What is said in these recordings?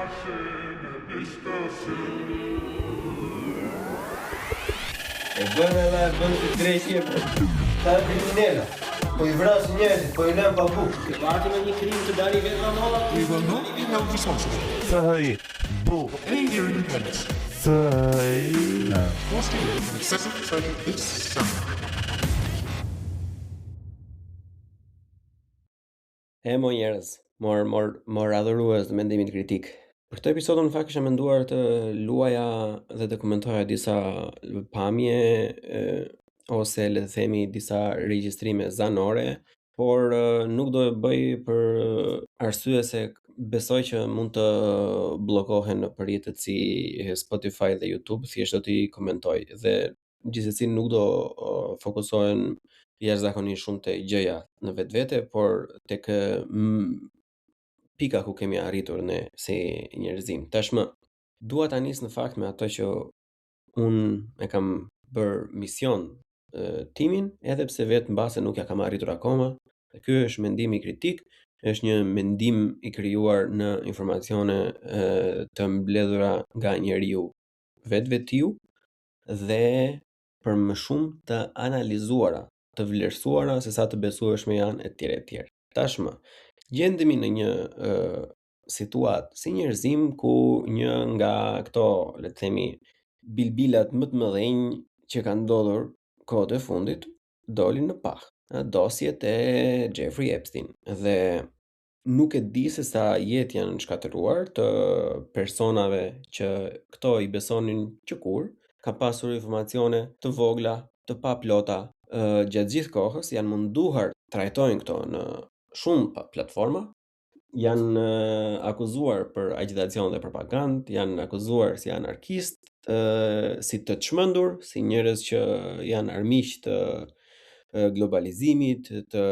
E bën edhe bën të drejtje ta kriminela. Po I vras njerëzit, po I lën pa bukë. Të pati me një krim të dali vetë nga molla. We will not be held responsible. Say, bull. Any independence. Say, no. Forcing an excessive training this summer. Mo njerëz, mor adhurues të mendimit kritik. Për këtë episod në fakt kisha menduar të luaja dhe të komentoja disa pamje ose le të themi disa regjistrime zanore, por nuk do e bëj për arsye se besoj që mund të bllokohen në përjetët si Spotify dhe YouTube, thjesht do t'i komentoj dhe gjithsesi nuk do fokusohen jashtëzakonisht shumë te gjëja në vetvete, por tek pika ku kemi arritur ne si njerëzim. Tashmë dua ta nis në fakt me ato që unë e kam bër mision timin, edhe pse vetë mbase nuk ja kam arritur akoma. Dhe ky është mendimi kritik, është një mendim I krijuar në informacione të mbledhura nga njeriu vetvetiu dhe për më shumë të analizuara, të vlerësuara se sa të besueshme janë etj. Tashmë gjendemi në një situatë si njerëzim ku një nga këto, le të themi, bilbilat më të mëdhenj që kanë ndodhur kohët e fundit dolin në pah. Dosjet e Jeffrey Epstein dhe nuk e di se sa jetë janë shkatëruar të personave që këto I besonin që kur ka pasur informacione të vogla, të paplota, gjatë gjithë kohës janë munduar trajtojnë këto në shumë platforma, janë akuzuar për agitacion dhe propagandë, janë akuzuar si anarkist, si të çmendur, si njerëz që janë armiq të globalizimit, të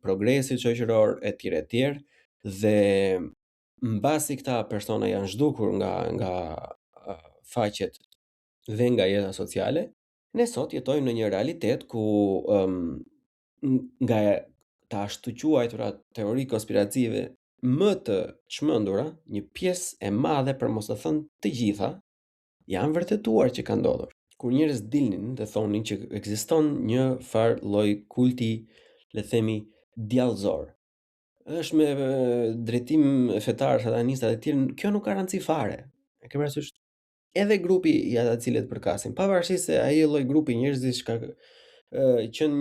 progresit shoqëror etj. Dhe mbasi këta persona janë zhdukur nga faqet dhe nga jeta sociale, ne sot jetojmë në një realitet ku nga të ashtu quajtura teori konspirative më të çmendura, një pjesë e madhe për mos të thënë të gjitha, janë vërtetuar që ka ndodhur. Kur njerëz dilnin dhe thonin që ekziston një farë lloj kulti, le të themi, djallëzor. Është me drejtim fetar, satanista e tjerë, kjo nuk ka rëndësi fare. E ke parasysh? Edhe grupi I ata të cilët përkasin, pavarësisht se ai lloj grupi njerëzish ka qenë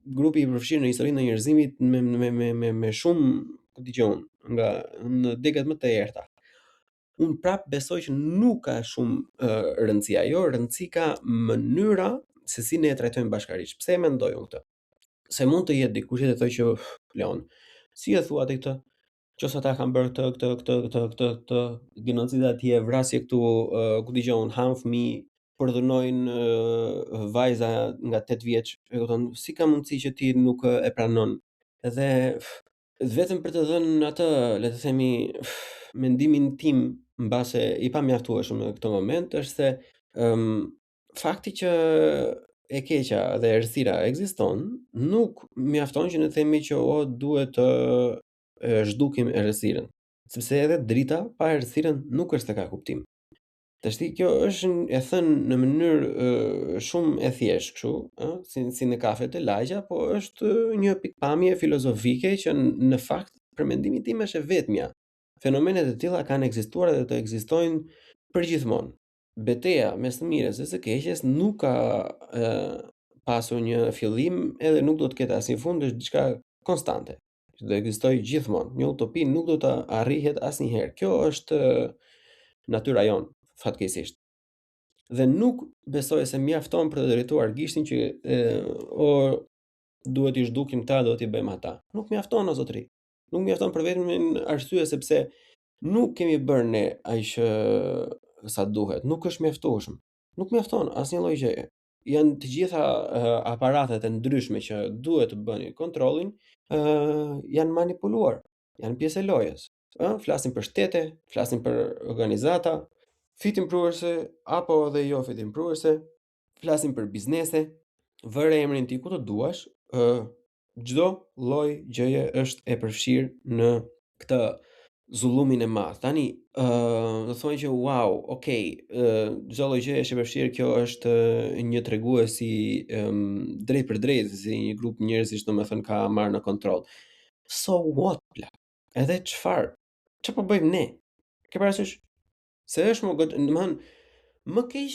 grupi I përfshirë në historinë e njerëzimit me shumë, ku dëgjon, nga në dekat më të errta. Unë prap besoj që nuk ka shumë rëndësi ajo, rëndësi ka mënyra se si ne e trajtojmë bashkërisht. Pse e mendoj unë këtë? Se mund të jetë dikush që thotë që Leon, si e thua ti këtë? Qose ata kanë bërë këtë genocid atje, vrasje këtu, ku dëgjon, han fëmijë, përdhunojnë vajza nga 8 vjeç, e kupton, si ka mundësi që ti nuk e pranon? Edhe vetëm për të dhënë atë, le të themi, mendimin tim mbase I pamjaftueshëm në këtë moment është se fakti që e keqja dhe errësira ekziston, nuk mjafton që ne themi që duhet të zhdukim errësirën, sepse edhe drita pa errësirën nuk është se ka kuptim. Tashti kjo është e thënë në mënyrë shumë e thjeshtë kështu, si në kafe të lagja, po është një pikpamje filozofike që në fakt për mendimin tim është e vetmja. Fenomenet e tilla kanë ekzistuar dhe të ekzistojnë përgjithmonë. Betejë mes të mirës dhe së keqes nuk ka pasur një fillim edhe nuk do të ketë asnjë fund, është diçka konstante. Që do ekzistojë gjithmonë. Një utopi nuk do të arrihet asnjëherë. Kjo është natyra jonë, fatkeqësisht. Dhe nuk besoj se mjafton për të drejtuar gishtin që duhet I zhdukim ta, do t'i bëjmë ata. Nuk mjafton o zotëri. Nuk mjafton për vetëm arsye sepse nuk kemi bërë ne aq sa duhet. Nuk është mjaftueshëm. Nuk mjafton asnjë lloj gjëje. Janë të gjitha aparatet e ndryshme që duhet të bënin kontrollin, janë manipuluar. Janë pjesë e lojës. Flasim për shtete, flasim për organizata, fitimprurëse apo edhe jo fitimprurëse, flasim për biznese, vëre emrin ti ku të duash, çdo lloj gjëje është e përfshirë në këtë zullumin e madh. Tani, do thonë që wow, okay, çdo lloj gjëje është e vështirë, kjo është një tregues si drejt për drejt, si një grup njerëzish domethënë ka marrë në kontroll. So what plak? Edhe çfarë po bëjmë ne? Ke parasysh? Se është më domethënë më keq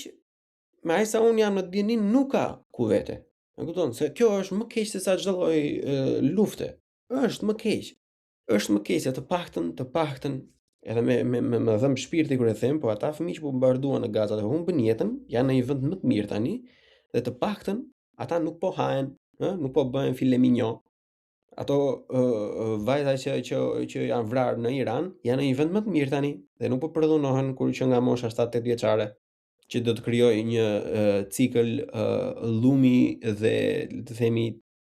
me aq sa unë jam në dinin nuk ka ku vete. E kupton? Se kjo është më keq se sa çdo lloj lufte. Është më keq. Është më keq se të paktën edhe me dhëm shpirti kur e them, po ata fëmijë që po bombarduan në Gaza dhe humbin jetën, janë në një vend më të mirë tani, dhe të paktën ata nuk po hahen, nuk po bëhen filet mignon. Ato vajza që janë vrarë në Iran janë në një vend më të mirë tani dhe nuk po përdhunohen kur që nga mosha 7-8 vjeçare, që do të krijojë një cikël llumi dhe le të themi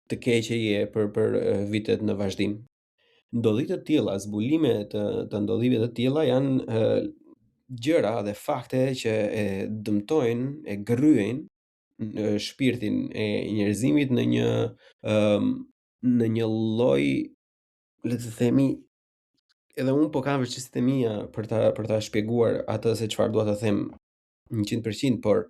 të keqeje për vitet në vazhdim. Ndodhi të tilla, zbulime të ndodhive të tilla janë gjëra dhe fakte që e dëmtojnë, e gërryejnë në shpirtin e njerëzimit në një lloj, le të themi, edhe unë po kam vështirësitë e mia për ta shpjeguar atë se çfarë dua të them 100%, por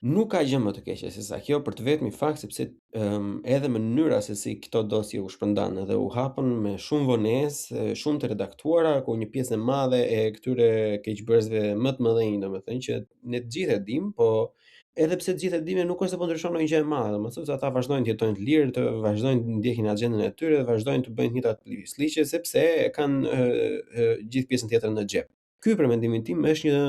nuk ka gjë më të keqe se sa kjo, për të vetmi fakt sepse edhe mënyra se si këto dosje u shpërndan dhe u hapën me shumë vonesë, shumë të redaktuara, ku një pjesë e madhe e këtyre keqbërësve më të mëdhenj, domethënë që ne të gjithë e dimë, po edhe pse të gjithë e dimë nuk është se po ndryshon ndonjë gjë e madhe, domethënë se ata vazhdojnë të jetojnë të lirë, të vazhdojnë të ndjekin agjendën e tyre, vazhdojnë të bëjnë të njëjtat liçe sepse e kanë gjithë pjesën tjetër në xhep. Ky për mendimin tim është një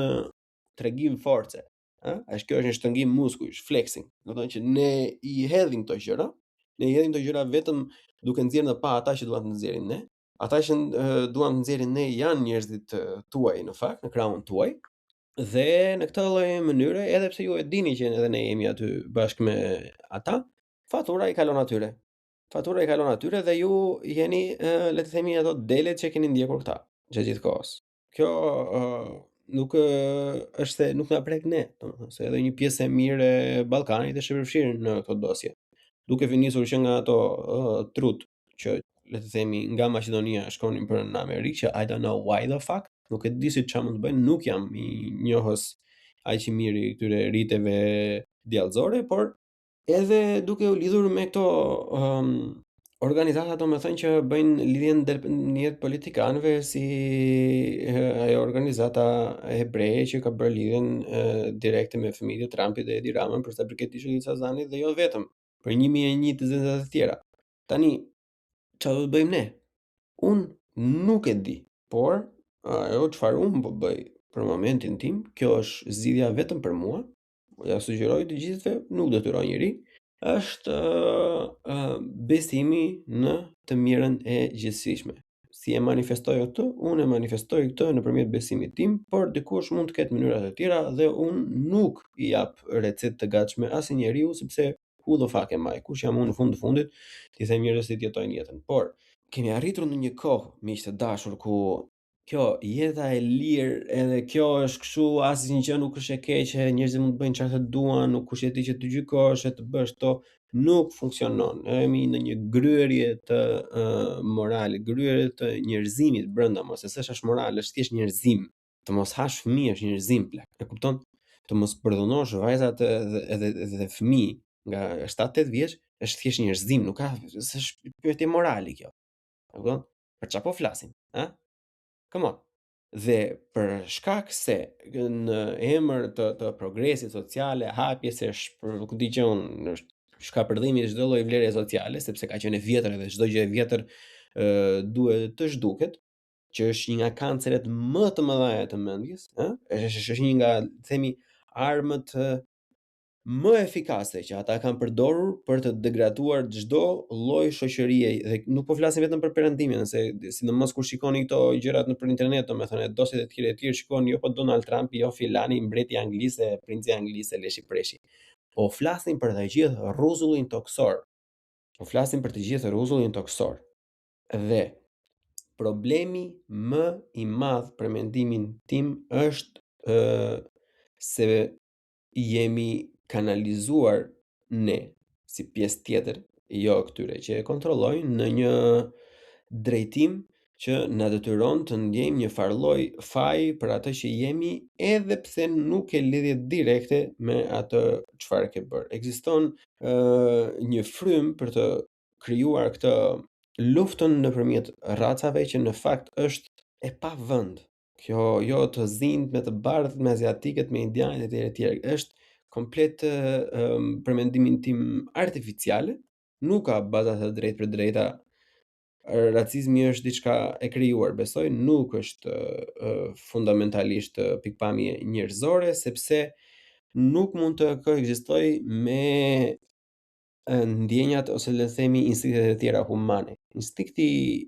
tregim force, kjo është një shtëngim muskujsh, flexing. Do të thonë që ne i hedhim këto gjëra, vetëm duke nxjerrë në pa ata që duan të nxjerrin ne. Ata që duan të nxjerrin ne janë njerëzit tuaj në fakt, në krahun tuaj. Dhe në këtë lloj mënyre, edhe pse ju e dini që edhe ne jemi aty bashkë me ata, fatura i kalon atyre. Fatura i kalon atyre dhe ju jeni, le të themi, ato delet që keni ndjekur këta gjatë gjithë kohës. Kjo nuk është se nuk na prek ne, domethënë se edhe një pjesë e mirë e Ballkanit është e përfshirë në këto dosje. Duke nisur që nga ato trut që le të themi nga Maqedonia shkonin për në Amerikë, që I don't know why the fuck, nuk e di se çfarë mund të bëjnë, nuk jam i njohës aq i mirë i këtyre riteve djallëzore, por edhe duke u lidhur me këto organizata, domethënë që bëjnë lidhjen ndërmjet politikanëve, si ajo organizata hebreje që ka bërë lidhjen direkte me fëmijët e Trumpit dhe Edi Ramën për sa i përket Ishullit Sazanit dhe jo vetëm, për 1001 të zënza të tjera. Tani, çfarë do të bëjmë ne? Unë nuk e di, por ajo çfarë unë po bëj për momentin tim, kjo është zgjidhja vetëm për mua, ja sugjeroj të gjithëve, nuk detyroj njeri, është besimi në të mirën e gjithësishme. Si e manifestoj këtë, unë e manifestoj këtë nëpërmjet besimit tim, por dikush mund të ketë mënyra të tjera dhe unë nuk i jap recetë të gatshme asnjë njeriu, sepse who the fuck am I? Kush jam unë në fund të fundit t'i them njerëzve si të jetojnë jetën. Por kemi arritur në një kohë, miq të dashur, ku kjo jeta e lirë, edhe kjo është kështu, asnjë gjë nuk është e keqe, njerëzit mund të bëjnë çfarë të duan, nuk kush e ti që të gjykosh e të bësh to, nuk funksionon. Ne jemi në një gryerje të morale, gryerje të njerëzimit brenda mos, se s'është moral, është thjesht njerëzim. Të mos hash fëmijë është njerëzim plak. E kupton? Të mos përdhunosh vajzat edhe fëmijë nga 7-8 vjeç është thjesht njerëzim, nuk ka, s'është pyetje morali kjo. E kupton? Për çfarë po flasim, Come on. Dhe për shkak se në emër të progresit sociale, hapjes së nuk di që unë shkapërdhimi i çdo lloj vlere sociale, sepse ka qenë e vjetër dhe çdo gjë e vjetër duhet të zhduket, që është një nga kanceret më të mëdha të mendjes, është një nga, themi, armët më efikase që ata kanë përdorur për të degraduar çdo lloj shoqërie, dhe nuk po flasim vetëm për perëndimin, se sidomos kur shikoni këto gjërat nëpër internet, domethënë dosjet e tjera shikoni jo po Donald Trump, jo filani, mbreti anglisë, princi anglisë, leshi preshi. Po flasim për të gjithë rruzullin toksor. Dhe problemi më i madh për mendimin tim është se jemi kanalizuar ne si pjesë tjetër, jo këtyre që e kontrollojnë, në një drejtim që na detyron të ndjejmë një farë lloj faji për atë që jemi, edhe pse nuk ke lidhje direkte me atë çfarë ke bërë. Ekziston një frym për të krijuar këtë luftën nëpërmjet racave që në fakt është e pavend. Kjo jo të zinjt me të bardhët, me aziatikët, me indianët etj etj. Është komplet për mendimin tim artificiale, nuk ka baza të drejtë për drejta. Racizmi është diçka e krijuar, besoj, nuk është fundamentalisht pikpamje njerëzore, sepse nuk mund të koekzistojë me ndjenjat ose le të themi instinktet e tjera humane. Instinkti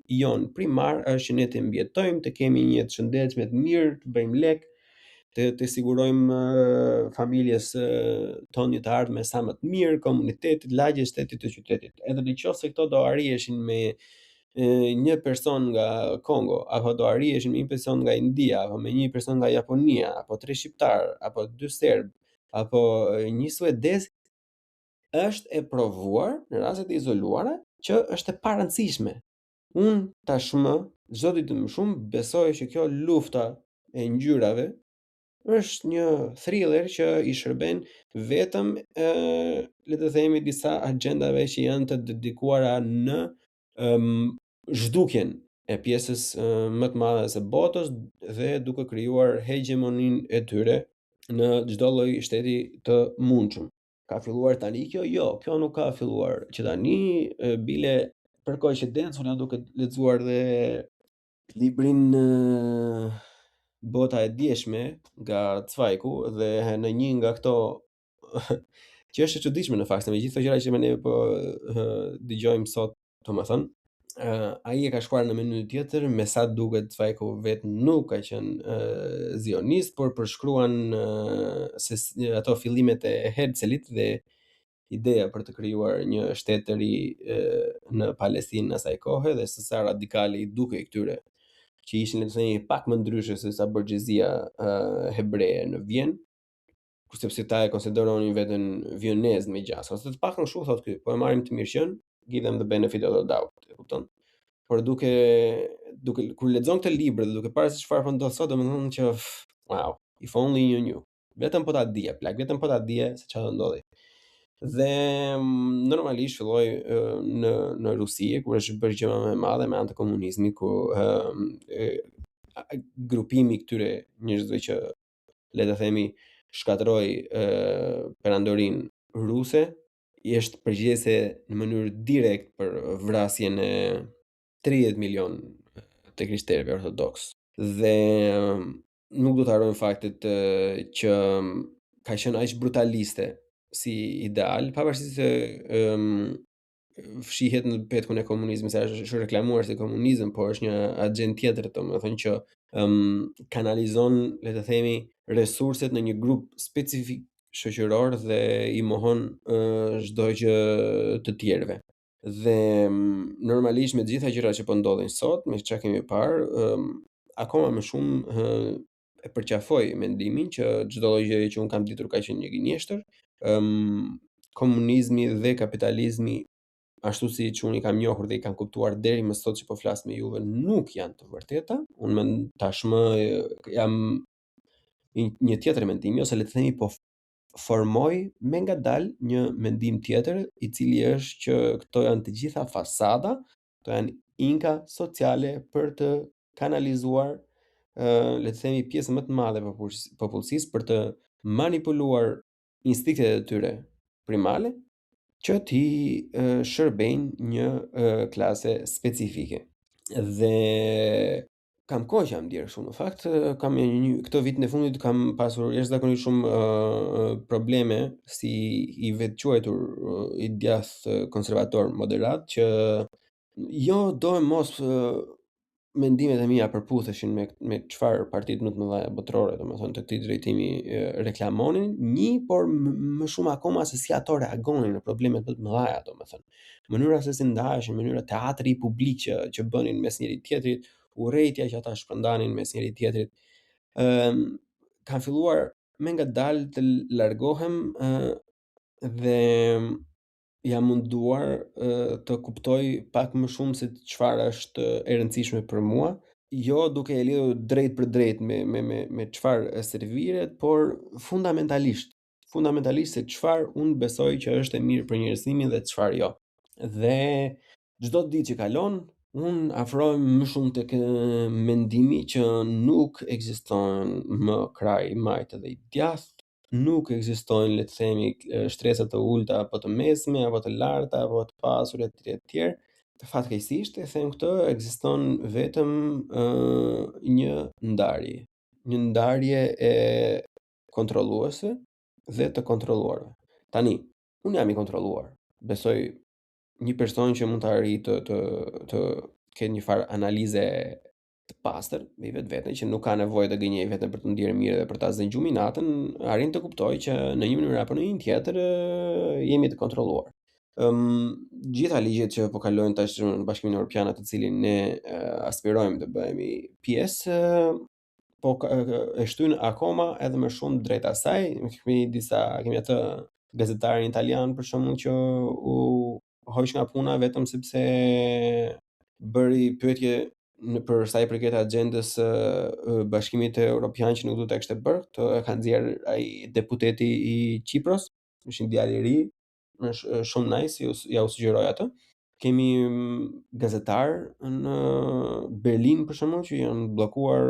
jon primar është që ne të mbijetojmë, të kemi një jetë të shëndetshme, të mirë, të bëjmë lek, të sigurojmë familjes tonë një të ardhme sa më të mirë, komunitetit, lagjes, shtetit të qytetit. Edhe nëse këto do arriheshin me një person nga Kongo, apo do arriheshin me një person nga India, apo me një person nga Japonia, apo 3 shqiptar, apo 2 serb, apo një suedez, është e provuar në rastet e izoluara që është e parëndësishme. Unë tashmë çdo ditë më shumë besoj që kjo lufta e ngjyrave është një thriller që i shërben vetëm le të themi disa agjendave që janë të dedikuara në zhdukjen e pjesës më të madhe së botës dhe duke krijuar hegemoninë e tyre në çdo lloj shteti të mundshëm. Ka filluar tani kjo? Jo, kjo nuk ka filluar që tani, bile për koincidencë unë duke lexuar dhe librin Bota e Dieshme nga Cvajku dhe në një nga këto që është e çuditshme në fakt, se me gjithë këto gjëra që ne po dëgjojmë sot, domethënë, ai e ka shkruar në mënyrë tjetër, me sa duket Cvajku vetë nuk ka qenë zionist, por përshkruan ato fillimet e Herzelit dhe ideja për të krijuar një shtet të ri në Palestinë në asaj kohe dhe se sa radikale i dukej këtyre që ishin le të themi pak më ndryshe se sa burgjezia hebree në Vjenë, kurse pse ta e konsideronin veten vionez me gjas, ose të paktën kështu thotë ky, po e marrim të mirë qen, give them the benefit of the doubt, e kupton? Por duke kur lexon këtë libër dhe duke parë se çfarë po ndodh sot, domethënë që wow, if only you knew. Vetëm po ta dije, plak, vetëm po ta dije se çfarë do ndodhi. Dhe normalisht filloi në Rusi, kur është bërë gjë më e madhe me anë të komunizmit, ku grupimi i këtyre njerëzve që le të themi shkatroi perandorinë ruse, i është përgjegjëse në mënyrë direkt për vrasjen e 30 milion të krishterëve ortodoks. Dhe nuk do të harrojmë faktet që ka qenë aq brutaliste si ideal, pavarësisht se fshihet në petkun e komunizmit, se është reklamuar si komunizëm, por është një agent tjetër, domethënë që kanalizon, le të themi, resurset në një grup specifik shoqëror dhe i mohon çdo gjë të tjerëve. Dhe normalisht me të gjitha gjërat që po ndodhin sot, me çka kemi parë, akoma më shumë e përqafoj mendimin që çdo lloj gjëje që un kam ditur ka qenë një gënjeshtër. Komunizmi dhe kapitalizmi, ashtu siç unë i kam njohur dhe i kam kuptuar deri më sot që po flas me juve, nuk janë të vërteta. Unë tashmë jam një tjetër mendimi, ose le të themi po formoj me ngadalë një mendim tjetër, i cili është që këto janë të gjitha fasada, këto janë inka sociale për të kanalizuar le të themi pjesën më të madhe popullsisë për të manipuluar instinktet e tyre primale që ti shërbejnë një klase specifike. Dhe kam kohë që jam ndjerë kështu, në fakt, kam këtë vitin e fundit kam pasur jashtëzakonisht shumë probleme si i vetquajtur i djathtë konservator moderat që jo do e mos mendimet e mia përputheshin me çfarë partitë më të mëdha botërore, domethënë të këtij drejtimi reklamonin, por më shumë akoma se si ato reagonin në problemet më të mëdha, domethënë. Mënyra se si ndaheshin, mënyra teatri publik që bënin mes njëri tjetrit, urrejtja që ata shpërndanin mes njëri tjetrit, kam filluar me ngadalë të largohem dhe jam munduar të kuptoj pak më shumë se çfarë është e rëndësishme për mua, jo duke e lidhur drejt për drejt me çfarë serviret, por fundamentalisht se çfarë unë besoj që është e mirë për njerëzimin dhe çfarë jo. Dhe çdo ditë që kalon, unë afrohem më shumë tek mendimi që nuk ekziston më krah i majtë dhe i djathtë, nuk ekzistojnë, le të themi, shtresa të ulta apo të mesme, apo të larta, apo të pasura etj etj. Fatkeqësisht e them këtë, ekziston vetëm një ndarje. Një ndarje e kontrolluese dhe të kontrolluarve. Tani, unë jam i kontrolluar. Besoj një person që mund të arrijë të ketë një farë analize të pastër me i vetveten, që nuk ka nevojë të gënjejë veten për të ndjerë mirë dhe për ta zëngjuar natën, arrin të kuptojë që në një mënyrë apo në një tjetër jemi të kontrolluar. Gjitha ligjet që po kalojnë tash në Bashkimin Evropian, të cilin ne aspirojmë të bëhemi pjesë, po e shtyn akoma edhe më shumë drejt asaj. Kemi atë gazetarin italian për shembull që u hoq nga puna vetëm sepse bëri pyetje për sa i përket agjendës Bashkimit Evropian që nuk duhet ta kishte bërë. Këtë e ka nxjerr ai deputeti i Kipros, është një djalë i ri, është shumë nice, ja u sugjeroj atë. Kemi gazetar në Berlin për shembull që janë bllokuar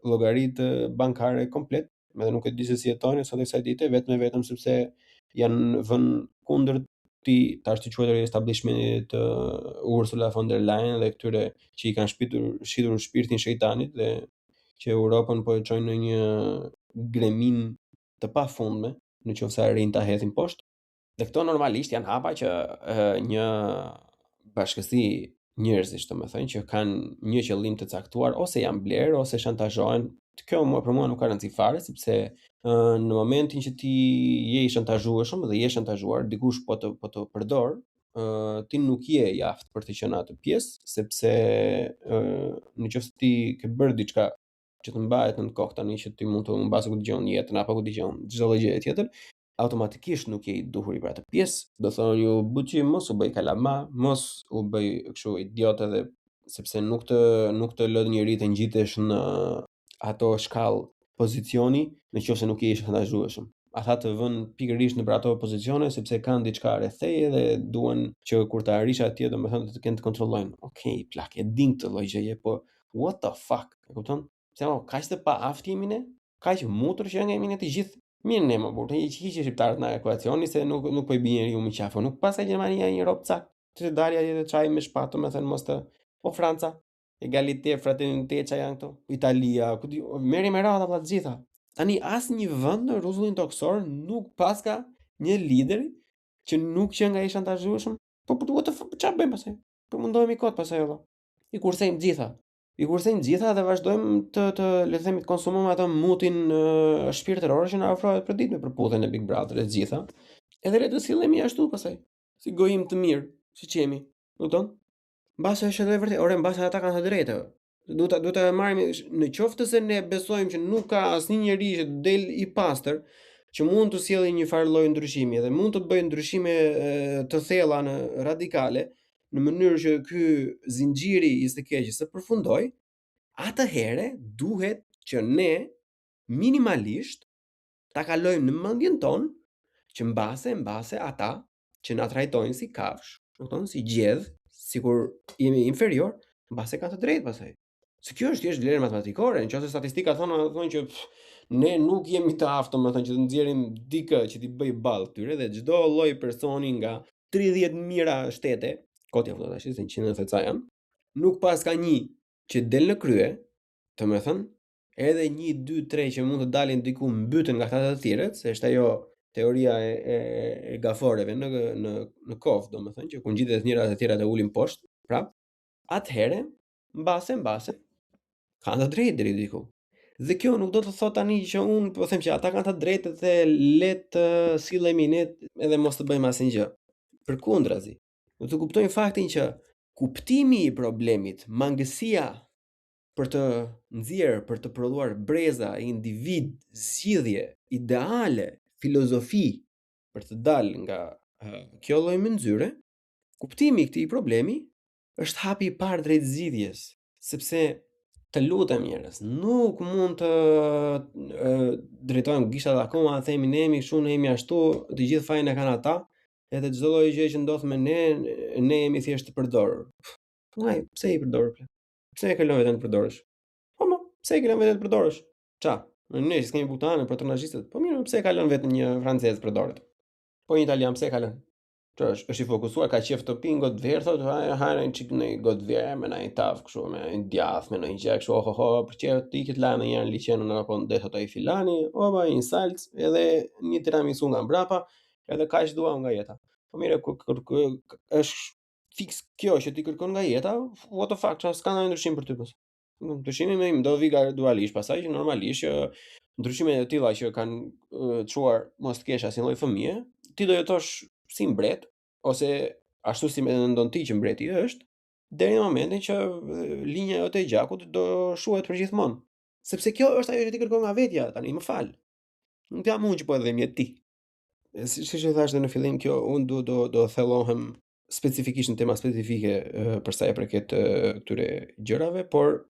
llogaritë bankare komplet, edhe nuk e di se si jetojnë sot kësaj dite, vetëm sepse janë vënë kundër tash të quajtur establishmentit të Ursula von der Leyen dhe këtyre që i kanë shitur shpirtin shejtanit dhe që Europën po e çojnë në një gremin të pafundme, nëse arrin ta hedhin poshtë. Dhe këto normalisht janë hapa që një bashkësi njerëzish, domethënë, që kanë një qëllim të caktuar, ose janë blerë ose shantazhohen. Kjo për mua nuk ka rëndësi fare, sepse në momentin që ti je i shantazhueshëm dhe je shantazhuar, dikush po të përdor, ti nuk je i aftë për të qenë atë pjesë, sepse nëse ti ke bërë diçka që të mbahet në kokë tani, që ti mund të mbase ku dëgjon jetën apo ku dëgjon çdo gjë tjetër, automatikisht nuk je i duhur i për atë pjesë. Do thonë ju buçi mos u bëj kalama, mos u bëj kështu idiot, edhe sepse nuk të lë njëri të ngjitesh në ato shkallë pozicioni nëse nuk je i shantazhueshëm. Ata të vënë pikërisht në ato pozicione sepse kanë diçka rreth teje dhe duan që kur të arrish atje, domethënë të kenë të kontrollojnë. Okej, plak, e din këtë lloj gjëje, po what the fuck? E kupton? Se kaq të paaftë jemi ne? Kaq mutur që jemi ne të gjithë? Mirë ne më burë, hiqe shqiptarët nga ekuacioni se nuk po i bie njeriu me qafë. Nuk pasaj Gjermania një rob cak, të dalja të çaj me shpatë, me thënë mos të. Po Franca, egalite, fraternitet çaj janë këto. Italia, ku di, merri me radha valla të gjitha. Tani asnjë vend në rrezullin toksor nuk paska një lider që nuk që nga i shantazhueshëm. Po what the fuck, çfarë bëjmë pastaj? Po mundohemi kot pastaj valla. I kursejmë gjitha. Dhe vazhdojmë të le të themi të konsumojmë atë mutin shpirtëror që na ofrohet për ditë me përputhen e Big Brother e të gjitha. Edhe le të sillemi ashtu pastaj, si gojim të mirë, siç jemi. Kupton? Mbase është edhe vërtet, ore mbase ata kanë të drejtë. Duhet ta marrim në qoftë se ne besojmë që nuk ka asnjë njerëz që del i pastër, që mund të sjellë një farë lloj ndryshimi dhe mund të bëjë ndryshime të thella në radikale, në mënyrë që ky zinxhiri i së keqes të përfundojë, atëherë duhet që ne minimalisht ta kalojmë në mendjen tonë që mbase ata që na trajtojnë si kafsh, kupton, si gjedh, sikur jemi inferior, mbase kanë të drejtë pastaj. Se kjo është thjesht vlerë matematikore, nëse statistikat thonë që ne nuk jemi të aftë, domethënë që të nxjerrim dikë që t'i bëj ball këtyre dhe çdo lloj personi nga 30 mijëra shtete, kotja vëlla tash, se 100 theca janë, nuk pas ka një që del në krye, domethënë, edhe 1, 2, 3 që mund të dalin diku mbyten nga ata të tjerët, se është ajo teoria e gaforeve në kofë, domethënë që kur ngjitet njëra të tjerat e ulin poshtë, prap, atëherë mbase kanë të drejtë deri diku. Dhe kjo nuk do të thotë tani që unë po them që ata kanë të drejtë dhe le të sillemi ne edhe mos të bëjmë asnjë gjë. Përkundrazi, do të kuptojmë faktin që kuptimi i problemit, mangësia për të nxjerrë, për të prodhuar breza, individ, zgjidhje, ideale, filozofi për të dalë nga kjo lloj mënyrë, kuptimi i këtij problemi është hapi i parë drejt zgjidhjes, sepse të lutem njerëz, nuk mund të drejtojmë gishtat akoma, themi ne jemi ashtu, të gjithë fajin e kanë ata, edhe çdo lloj gjë që ndodh me ne jemi thjesht të përdorur. Ngaj, pse i përdor ple? Pse e kalon veten të përdorësh? Po mo, pse e kalon veten të përdorësh? Ça? Ne që s'kemi butanë, patronazhistët. Po mirë, pse e kalon veten një francez të përdoret? Po një italian pse e kalon? Është i fokusuar, ka qef të pinë gotë verë, thotë, hajra një qikë në gotë verë, me në një tafë, kështu, me një djathë, me në një gjë, kështu, për qërë të ikit la në janë liqenë në rapon dhe thotë a i filani, oba, një salcë, edhe një tiramisu nga mbrapa, edhe ka që dua nga jeta. Po mire, është fix kjo që ti kërkon nga jeta, what the fuck, që s'ka në ndryshim për ty pës. Ndryshimi me im do vi gradualisht, pasaj që normalisht që ndryshimet e tilla që kanë çuar mos të kesh asnjë lloj fëmije, ti do jetosh si mbret, ose ashtu si mendon ti që mbreti është, deri në momentin që linja jote e gjakut do shuhet përgjithmonë. Sepse kjo është ajo që ti kërkon nga vetja, tani më fal. Nuk jam unë që po e dhe mjet ti. Siç e thash në fillim, kjo unë do thellohem specifikisht në tema specifike për sa i përket këtyre gjërave, por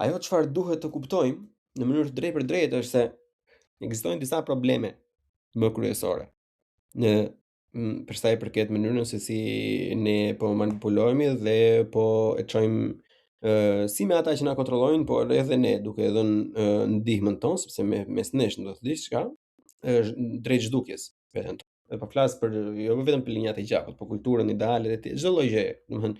ajo çfarë duhet të kuptojmë në mënyrë të drejtë për drejtë është se ekzistojnë disa probleme më kryesore për sa i përket mënyrën se si ne po manipulohemi dhe po e çojmë si me ata që na kontrollojnë, por edhe ne duke dhënë ndihmën tonë, sepse mes nesh ndodh diçka, është drejt zhdukjes veten tonë. Dhe po flas për jo vetëm për linjat e gjakut, por kulturën, idealet e çdo lloj gjëje. Domethënë,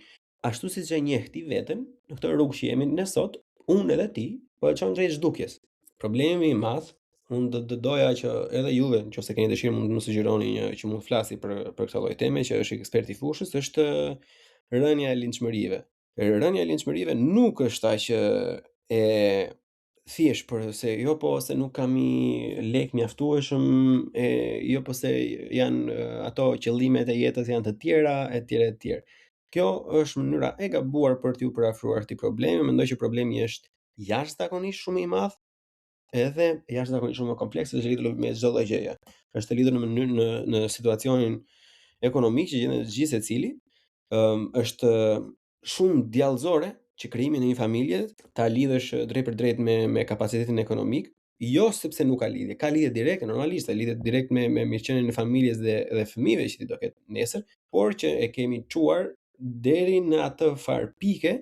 ashtu siç e njeh ti veten, në këtë rrugë që jemi ne sot, unë edhe ti po e çon drejt zhdukjes. Problemi i madh, unë do doja që edhe juve, nëse keni dëshirë mund të më sugjeroni një që mund të flasi për këtë lloj teme që është ekspert i fushës, është rënja e linçmërive. Rënja e linçmërive nuk është aq e thjesht për se jo po se nuk kam i lek mjaftueshëm, jo po se janë ato qëllimet e jetës janë të tjera, etj. Kjo është mënyra e gabuar për t'ju parafruar këtij problemi. Mendoj që problemi është jashtëzakonisht shumë i madh, edhe jashtëzakonisht shumë kompleks, është lidhur me çdo lloj gjëje. Është lidhur në mënyrë në situacionin ekonomik që gjendet gjithë secili, është shumë djallëzore që krijimi në një familje ta lidhësh drejt për drejt me kapacitetin ekonomik, jo sepse nuk ka lidhje direkte, normalisht, lidhet direkt me mirëqenien e familjes dhe fëmijëve që ti do ketë nesër, por që e kemi çuar deri në atë farë pike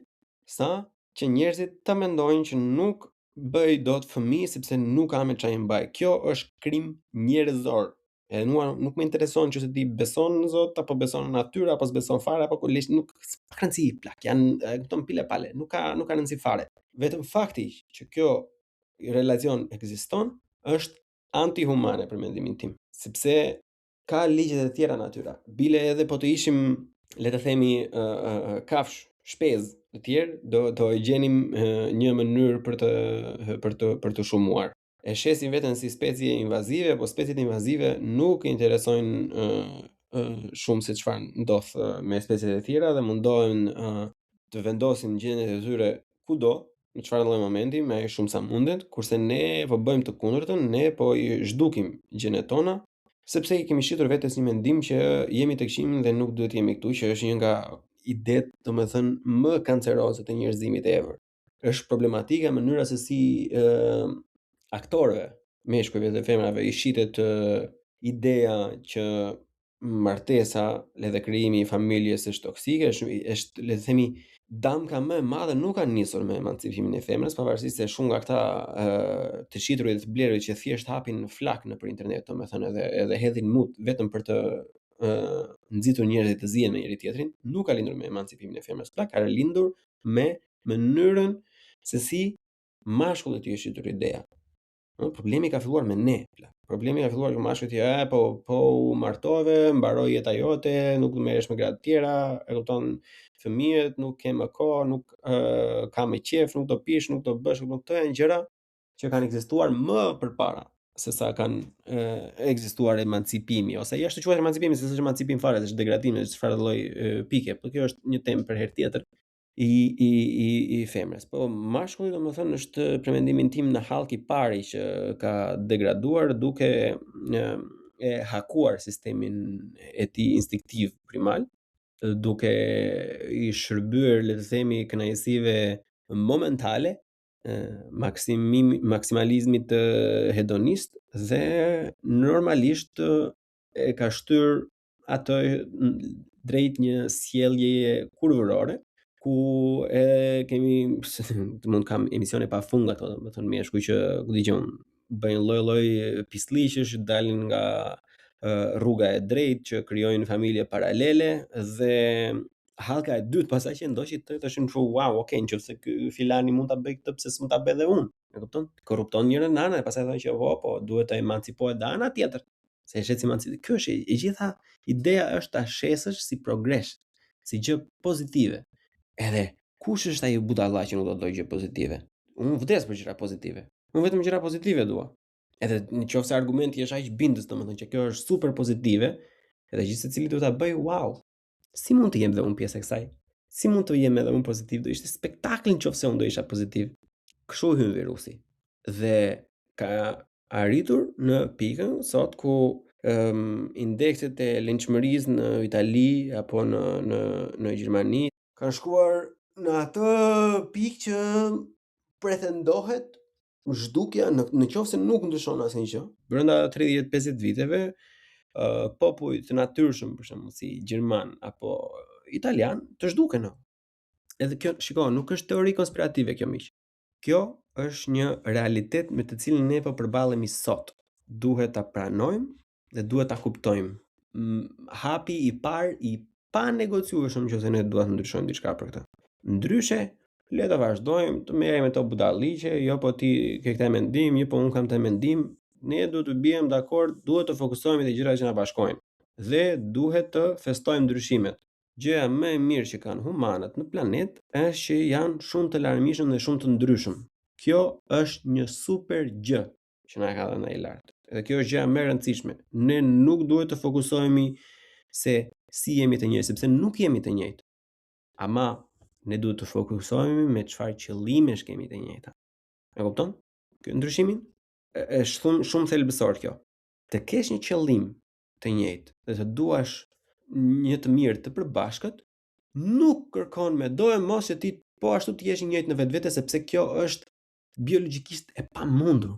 sa që njerëzit ta mendojnë që nuk bëj dot fëmijë sepse nuk kam me çfarë mbaj. Kjo është krim njerëzor. Edhe nuk më intereson nëse ti beson në Zot apo beson në natyrë apo s'beson fare apo nuk ka rëndësi plak. Janë këto pile pale, nuk ka rëndësi fare. Vetëm fakti që kjo relacion ekziston është antihumane për mendimin tim, sepse ka ligjet e tjera natyra. Bile edhe po të ishim, le të themi, kafsh, shpezë të tjerë, do e gjenim një mënyrë për të shumuar. E shesin veten si specie invazive, po speciet invazive nuk interesojnë shumë se çfarë ndodh me speciet e tjera dhe mundohen të vendosin gjendjet e tyre kudo, në çfarë lloj momenti, me aq shumë sa mundet, kurse ne po bëjmë të kundërtën, ne po i zhdukim gjendjet tona, sepse i kemi shitur vetes një mendim që jemi tek qimë dhe nuk duhet jemi këtu, që është një nga idetë, domethënë, më kanceroze të njerëzimit ever. Është problematika mënyra se si aktorëve, meshkujve dhe femrave i shitet ideja që martesa, le të krijimi i familjes është toksike, është le të themi damka më e madhe nuk ka nisur me emancipimin e femrës, pavarësisht se shumë nga këta të shiturit të blerërit që thjesht hapin flak nëpër internet, domethënë edhe hedhin mut vetëm për të nxitur njerëzit të zihen me njëri tjetrin, nuk ka lindur me emancipimin e femrës. Ka lindur me mënyrën se si mashkullit i është shitur ideja. Problemi ka filluar me ne. Problemi ka filluar që mashkullit po u martove, mbaroi jeta jote, nuk merresh me gra të tjera, e kupton, fëmijët nuk ke më kohë, nuk ka më qejf, nuk do pish, nuk do bësh, këto janë gjëra që kanë ekzistuar më përpara se sa kanë ekzistuar emancipimi, ose jashtë quhet emancipimi, se s'është emancipim fare, është degradim, është çfarë lloj pike, por kjo është një temë për herë tjetër. I femrës. Po mashkulli domethënë është për mendimin tim në hallk i pari që ka degraduar duke e hakuar sistemin e tij instinktiv primal, duke i shërbyer, le të themi, kënaqësive momentale, maksimalizmit hedonist dhe normalisht e ka shtyr atë drejt një sjelljeje kurvërore, ku kemi mund kam emisione pa fund ato, domethënë meshkuj që ku dëgjon bëjnë lloj-lloj pislliqesh, dalin nga rruga e drejtë që krijojnë familje paralele dhe hallka e dytë pasaj që ndoqi të thoshin kështu wow, okay, nëse ky filani mund ta bëj këtë, pse s'mund ta bëj edhe unë? E kupton? Korrupton njërin anën e pastaj thonë që po duhet të emancipohet dhe ana tjetër. Se e shet si emancipim. Ky është e gjitha ideja është ta shesësh si progres, si gjë pozitive. Edhe kush është ai budalla që nuk do të dojë gjë pozitive? Unë vdes për gjëra pozitive. Unë vetëm gjëra pozitive dua. Edhe nëse argumenti është aq bindës, domethënë që kjo është super pozitive, edhe gjithë secili duhet ta bëj, wow. Si mund të jem dhe unë pjesë e kësaj? Si mund të jem edhe unë pozitiv? Do ishte spektakël nëse unë do isha pozitiv. Kështu hyn virusi. Dhe ka arritur në pikën sot ku indekset e linçmërisë në Itali apo në Gjermani kanë shkuar në atë pikë që pretendohet zhdukja në qoftë se nuk ndryshon asnjë gjë. Brenda 30-50 viteve popull të natyrshëm për shembull si gjerman apo italian të zhduken. Edhe kjo, shiko, nuk është teori konspirative kjo miq. Kjo është një realitet me të cilin ne po përballemi sot. Duhet ta pranojmë dhe duhet ta kuptojmë. Hapi i parë i pa negociueshëm nëse ne duhet të ndryshojmë diçka për këtë. Ndryshe, le të vazhdojmë të merrem me to budalliqe, jo po ti ke këtë mendim, jo po unë kam këtë mendim. Ne duhet të bijmë dakord, duhet të fokusohemi te gjërat që na bashkojnë dhe duhet të festojmë ndryshimet. Gjëja më e mirë që kanë humanët në planet është që janë shumë të larmishëm dhe shumë të ndryshëm. Kjo është një super gjë që na ka dhënë ai lart. Dhe kjo është gjëja më e rëndësishme. Ne nuk duhet të fokusohemi se si jemi të njëjtë, sepse nuk jemi të njëjtë. Ama ne duhet të fokusohemi me çfarë qëllimesh kemi të njëjta. E kupton? Ky ndryshimin është shumë thelbësor kjo. Të kesh një qëllim të njëjtë dhe të duash një të mirë të përbashkët, nuk kërkon me do e mos që ti po ashtu të jesh i njëjtë në vetvete, sepse kjo është biologjikisht e pamundur,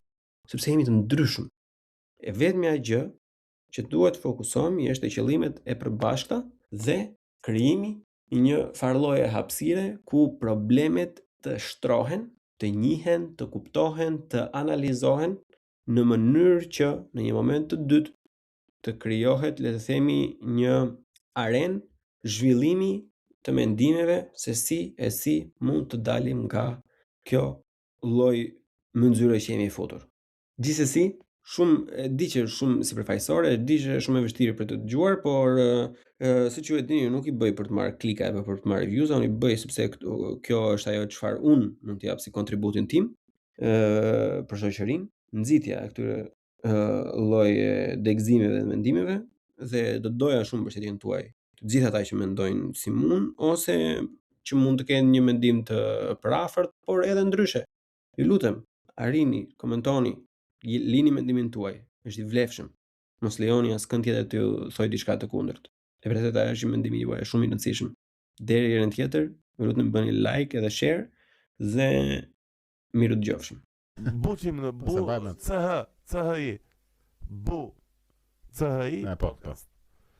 sepse jemi të ndryshëm. E vetmja gjë që duhet të fokusohemi është te qëllimet e përbashkëta dhe krijimi i një farlloje hapësire ku problemet të shtrohen, të njihen, të kuptohen, të analizohen në mënyrë që në një moment të dytë të krijohet, le të themi, një arenë zhvillimi të mendimeve se si mund të dalim nga kjo lloj mënyrë që jemi futur. Gjithsesi, e di që është shumë sipërfaqësore, e di që është shumë e vështirë për të dëgjuar, por siç ju e dini, nuk i bëj për të marrë klika apo për të marrë views, unë i bëj sepse kjo është ajo çfarë unë mund t'i jap si kontributin tim për shoqërinë, nxitja e këtyre lloj degëzimeve dhe mendimeve, dhe do doja shumë mbështetjen tuaj, të gjithë ata që mendojnë si unë ose që mund të kenë një mendim të parafort, por edhe ndryshe. Ju lutem, arrini, komentoni, lini mendimin tuaj, është i vlefshëm. Mos lejoni askënd tjetër të thojë diçka të kundërt. E vërtetë është mendimi juaj shumë i rëndësishëm. Deri herën tjetër, ju lutem bëni like edhe share dhe miru dëgjofshim. Buqim në bu, CHI, bu, CHI, podcast.